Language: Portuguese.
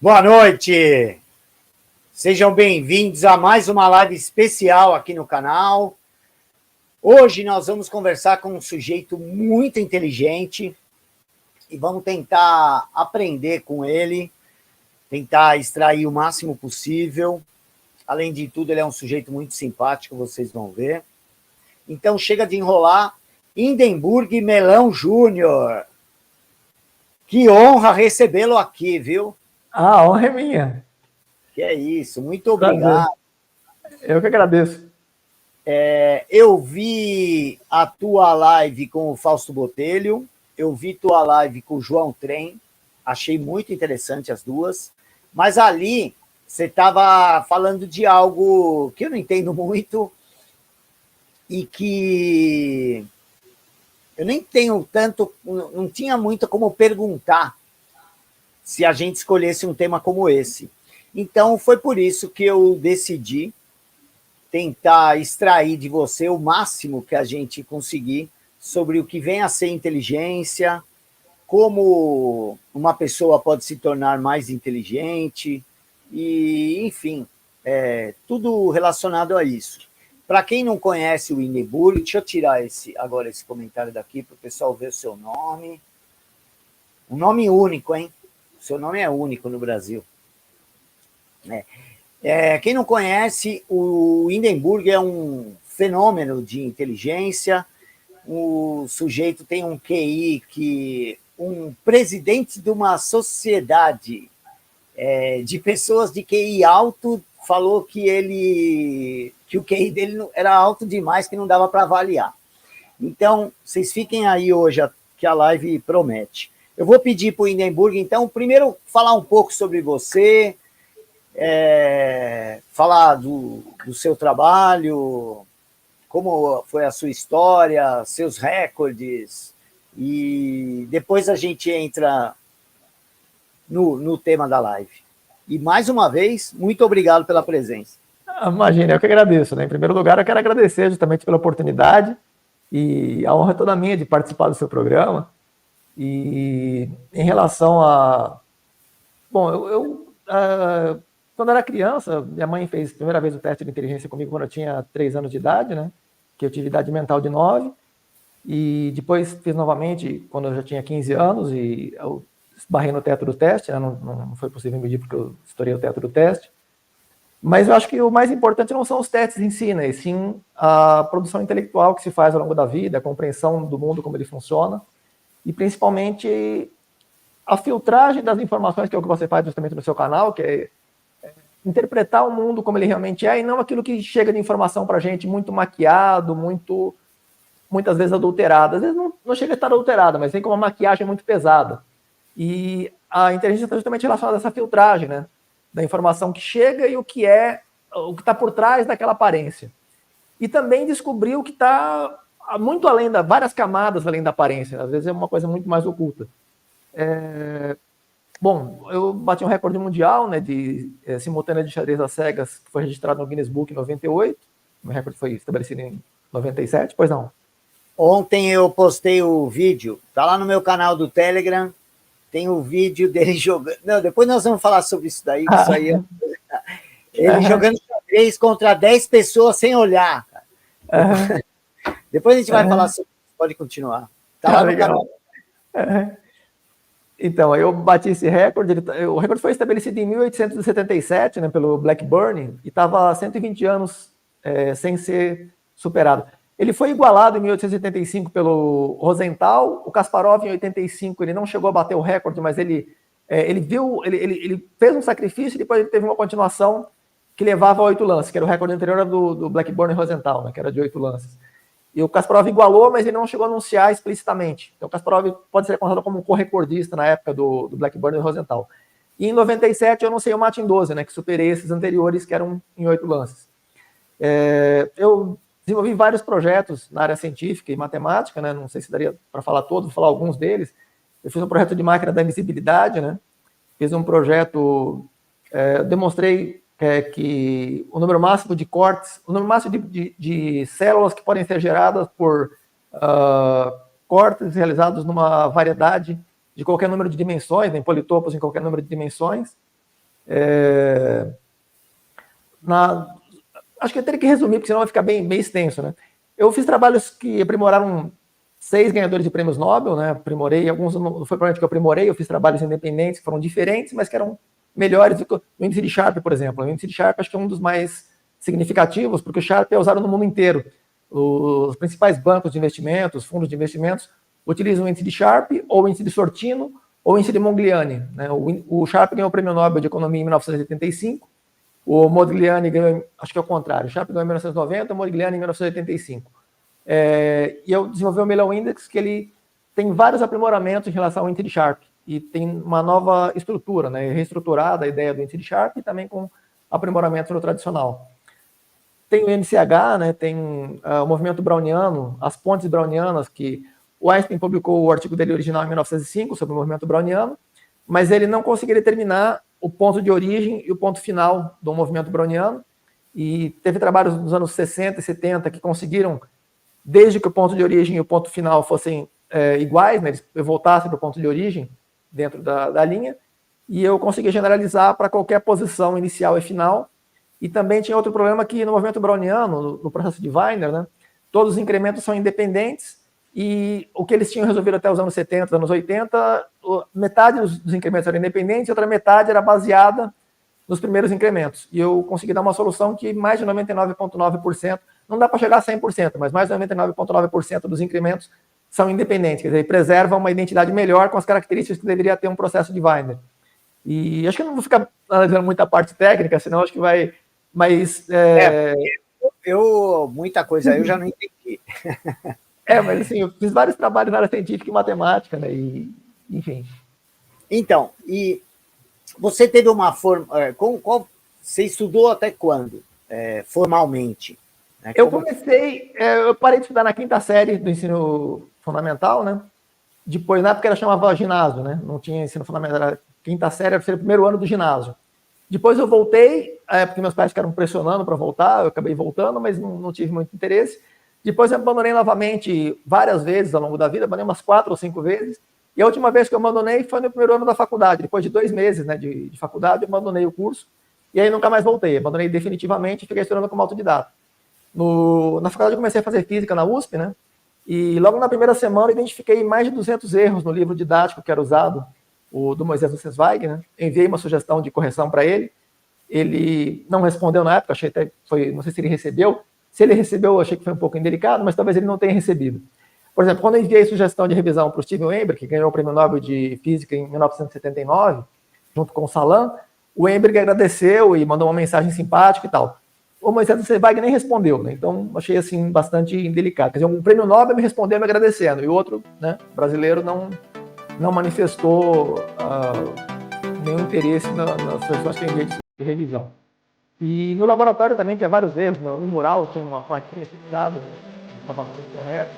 Boa noite! Sejam bem-vindos a mais uma live especial aqui no canal. Hoje nós vamos conversar com um sujeito muito inteligente e vamos tentar aprender com ele, tentar extrair o máximo possível. Além de tudo, ele é um sujeito muito simpático, vocês vão ver. Então, chega de enrolar. Hindenburg Melão Júnior. Que honra recebê-lo aqui, viu? A honra é minha. Que é isso, muito obrigado. Eu que agradeço. Eu vi a tua live com o Fausto Botelho, eu vi tua live com o João Trem, achei muito interessante as duas, mas ali você estava falando de algo que eu não entendo muito e que eu nem tenho tanto, não tinha muito como perguntar se a gente escolhesse um tema como esse. Então, foi por isso que eu decidi tentar extrair de você o máximo que a gente conseguir sobre o que vem a ser inteligência, como uma pessoa pode se tornar mais inteligente, e, enfim, tudo relacionado a isso. Para quem não conhece o Hindenburg, deixa eu tirar agora esse comentário daqui para o pessoal ver o seu nome. Um nome único, hein? O seu nome é único no Brasil. Quem não conhece, o Hindenburg é um fenômeno de inteligência. O sujeito tem um QI que um presidente de uma sociedade de pessoas de QI alto falou que o QI dele era alto demais, que não dava para avaliar. Então, vocês fiquem aí hoje, que a live promete. Eu vou pedir para o Hindenburg, então, primeiro falar um pouco sobre você, falar do seu trabalho, como foi a sua história, seus recordes, e depois a gente entra no tema da live. E, mais uma vez, muito obrigado pela presença. Imagina, eu que agradeço, né? Em primeiro lugar, eu quero agradecer justamente pela oportunidade, e a honra é toda minha de participar do seu programa. E em relação a... Bom, quando eu era criança, minha mãe fez a primeira vez o teste de inteligência comigo quando eu tinha 3 anos de idade, né? Que eu tive idade mental de 9, e depois fiz novamente quando eu já tinha 15 anos, e eu esbarrei no teto do teste, né? Não foi possível medir porque eu estourei o teto do teste. Mas eu acho que o mais importante não são os testes em si, né? E sim a produção intelectual que se faz ao longo da vida, a compreensão do mundo, como ele funciona, e principalmente a filtragem das informações, que é o que você faz justamente no seu canal, que é interpretar o mundo como ele realmente é, e não aquilo que chega de informação para a gente muito maquiado, muitas vezes adulterado. Às vezes não chega a estar adulterada, mas vem com uma maquiagem muito pesada. E a inteligência está justamente relacionada a essa filtragem, né? Da informação que chega e o que está por trás daquela aparência. E também descobrir o que está muito além várias camadas além da aparência. Às vezes é uma coisa muito mais oculta. Bom, eu bati um recorde mundial, né, de simultânea de xadrez às cegas, que foi registrado no Guinness Book em 98. O meu recorde foi estabelecido em 97, pois não. Ontem eu postei o vídeo, tá lá no meu canal do Telegram, tem o vídeo dele jogando... Não, depois nós vamos falar sobre isso daí, que isso aí é... Ele jogando xadrez contra 10 pessoas sem olhar. Depois a gente vai falar sobre isso, pode continuar. Tá lá no canal. Então, eu bati esse recorde, o recorde foi estabelecido em 1877, né, pelo Blackburn, e estava há 120 anos sem ser superado. Ele foi igualado em 1885 pelo Rosenthal, o Kasparov em 85, ele não chegou a bater o recorde, mas ele fez um sacrifício e depois ele teve uma continuação que levava a 8 lances, que era o recorde anterior do Blackburn e Rosenthal, né, que era de 8 lances. E o Kasparov igualou, mas ele não chegou a anunciar explicitamente. Então o Kasparov pode ser considerado como um co-recordista na época do Blackburn e Rosenthal. E em 97 eu anunciei o mate em 12, né, que superei esses anteriores que eram em 8 lances. Eu desenvolvi vários projetos na área científica e matemática, né, não sei se daria para falar todos, vou falar alguns deles. Eu fiz um projeto de máquina da invisibilidade, né, fiz um projeto, demonstrei que o número máximo de cortes, o número máximo de células que podem ser geradas por cortes realizados numa variedade de qualquer número de dimensões, em politopos em qualquer número de dimensões. Acho que eu teria que resumir, porque senão vai ficar bem extenso, né? Eu fiz trabalhos que aprimoraram 6 ganhadores de prêmios Nobel, né? Aprimorei, alguns não foi provavelmente que eu aprimorei, eu fiz trabalhos independentes que foram diferentes, mas que eram melhores do que o índice de Sharpe, por exemplo. O índice de Sharpe acho que é um dos mais significativos, porque o Sharpe é usado no mundo inteiro. Os principais bancos de investimentos, fundos de investimentos, utilizam o índice de Sharpe, ou o índice de Sortino, ou o índice de Mongliani, né? O Sharpe ganhou o prêmio Nobel de Economia em 1985, o Modigliani ganhou, acho que é o contrário, o Sharpe ganhou em 1990, o Modigliani em 1985. E eu desenvolvi o Million Index, que ele tem vários aprimoramentos em relação ao índice de Sharpe, e tem uma nova estrutura, né, reestruturada a ideia do índice de Sharpe, e também com aprimoramento no tradicional. Tem o MCH, né, tem o movimento browniano, as pontes brownianas, que o Einstein publicou o artigo dele original em 1905 sobre o movimento browniano, mas ele não conseguiu determinar o ponto de origem e o ponto final do movimento browniano, e teve trabalhos nos anos 60 e 70 que conseguiram, desde que o ponto de origem e o ponto final fossem iguais, né, eles voltassem para o ponto de origem dentro da linha, e eu consegui generalizar para qualquer posição inicial e final. E também tinha outro problema que no movimento browniano, no processo de Wiener, né, todos os incrementos são independentes, e o que eles tinham resolvido até os anos 70, anos 80, metade dos incrementos era independente e outra metade era baseada nos primeiros incrementos. E eu consegui dar uma solução que mais de 99,9%, não dá para chegar a 100%, mas mais de 99,9% dos incrementos são independentes, quer dizer, preservam uma identidade melhor com as características que deveria ter um processo de Wiener. E acho que eu não vou ficar analisando muita parte técnica, senão acho que vai... Mas... muita coisa aí eu já não entendi. Mas assim, eu fiz vários trabalhos na área científica e matemática, né? E, enfim. Então, e você teve uma forma... você estudou até quando, formalmente? Né? Eu comecei... eu parei de estudar na 5ª série do ensino fundamental, né? Depois, na época, ela chamava ginásio, né? Não tinha ensino fundamental, era 5ª série, era o primeiro ano do ginásio. Depois eu voltei, porque meus pais ficaram pressionando para voltar, eu acabei voltando, mas não tive muito interesse. Depois eu abandonei novamente várias vezes ao longo da vida, abandonei umas 4 ou 5 vezes, e a última vez que eu abandonei foi no primeiro ano da faculdade. Depois de 2 meses, né, de faculdade, eu abandonei o curso, e aí nunca mais voltei. Abandonei definitivamente e fiquei estudando como autodidata. Na faculdade eu comecei a fazer física na USP, né, e logo na primeira semana eu identifiquei mais de 200 erros no livro didático que era usado, o do Moisés Nussensweig, né? Enviei uma sugestão de correção para ele. Ele não respondeu na época, achei até não sei se ele recebeu. Se ele recebeu, eu achei que foi um pouco indelicado, mas talvez ele não tenha recebido. Por exemplo, quando eu enviei sugestão de revisão para o Steven Weinberg, que ganhou o Prêmio Nobel de Física em 1979, junto com o Salam, o Weinberg agradeceu e mandou uma mensagem simpática e tal. O Moisés Nussensweig nem respondeu, né? Então achei assim bastante indelicado. Quer dizer, um prêmio Nobel me respondeu me agradecendo, e o outro, né, brasileiro, não manifestou nenhum interesse nas sugestões que eu enviei de revisão. E no laboratório também tinha vários erros. No mural tinha uma plaquinha fixada, uma correta.